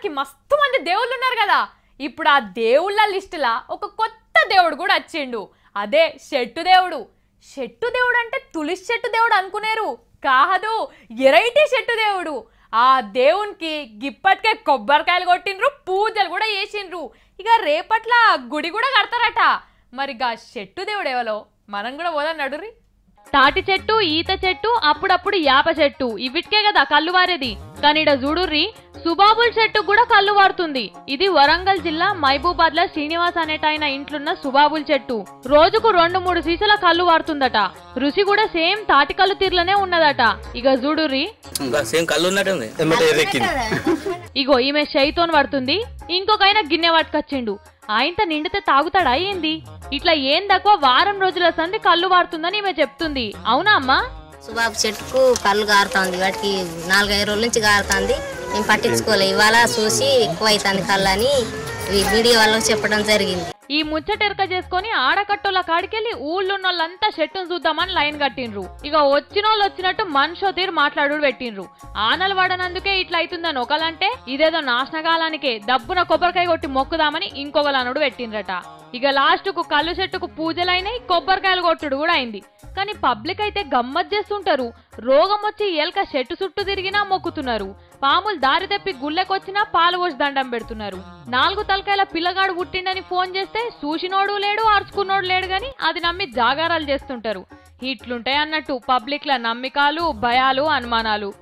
మనకి మస్తు మంది దేవుళ్ళు ఉన్నారు కదా. ఇప్పుడు ఆ దేవుళ్ళ లిస్టులా ఒక కొత్త దేవుడు కూడా వచ్చిండు. అదే చెట్టు దేవుడు. చెట్టు దేవుడు అంటే తులసి చెట్టు దేవుడు అనుకునేరు కాదు, ఎరైటీ చెట్టు దేవుడు. ఆ దేవునికి గిప్పటికే కొబ్బరికాయలు కొట్టిండ్రు, పూజలు కూడా చేసిండ్రు. ఇక రేపట్ల గుడి కూడా కడతారట. మరి గా చెట్టు దేవుడు ఎవలో మనం కూడా పోదాం నడురి. తాటి చెట్టు, ఈత చెట్టు, అప్పుడప్పుడు యాప చెట్టు, ఇవిటికే కదా కళ్ళు వారేది. కానీ ఇడ చూడుర్రి, సుబాబుల్ చెట్టు కూడా కళ్ళు వారుతుంది. ఇది వరంగల్ జిల్లా మహబూబాద్ లో శ్రీనివాస్ అనేటాయన ఇంట్లున్న సుబాబుల్ చెట్టు. రోజుకు 2-3 సీసాల కళ్ళు వారుతుందట. రుచి కూడా సేమ్ తాటి కళ్ళు తీర్లనే ఉన్నదట. ఇక చూడుర్రి, ఇగో ఈమె షైతోన్ పడుతుంది, ఇంకొకైన గిన్నె పట్టుకొచ్చిండు. ఆయనతో నిండితే తాగుతాడా ఏంది? ఇట్లా ఏం తక్కువ వారం రోజుల సంది కళ్ళు వారుతుందని ఈమె చెప్తుంది. అవునా అమ్మా? సుబాబు చెట్టుకు కళ్ళు గారుతుంది, వాటికి 4-5 రోజుల నుంచి గారుతుంది. మేము పట్టించుకోలే, ఇవాళ చూసి ఎక్కువ అవుతుంది కళ్ళు అని వీడియో వాళ్ళకి చెప్పడం జరిగింది. ఈ ముచ్చటెరక చేసుకుని ఆడకట్టోళ్ళ కాడికెళ్ళి ఊళ్ళున్నోళ్ళంతా చెట్టును చూద్దామని లైన్ కట్టిండ్రు. ఇక వచ్చినోళ్ళు వచ్చినట్టు మనిషో తీరు మాట్లాడు పెట్టిండ్రు. ఆనలు వాడనందుకే ఇట్లా అవుతుందని ఒకలంటే, ఇదేదో నాశనకాలానికే దబ్బున కొబ్బరికాయ కొట్టి మొక్కుదామని ఇంకొకలనుడు పెట్టిండ్రట. ఇక లాస్ట్ కు కళ్ళు చెట్టుకు పూజలైనాయి, కొబ్బరికాయలు కొట్టుడు కూడా అయింది. కానీ పబ్లిక్ అయితే గమ్మత్ చేస్తుంటారు. రోగం వచ్చి ఎలక చెట్టు చుట్టూ తిరిగినా మొక్కుతున్నారు. పాములు దారి తప్పి గుళ్ళెకొచ్చినా పాలు పోసి దండం పెడుతున్నారు. 4 తలకాయల పిల్లగాడు పుట్టిండని ఫోన్ చేస్తే చూసినోడు లేడు, అరుచుకున్నోడు లేడు గాని అది నమ్మి జాగారాలు చేస్తుంటారు. ఇట్లుంటాయి అన్నట్టు పబ్లిక్ ల నమ్మికాలు, భయాలు, అనుమానాలు.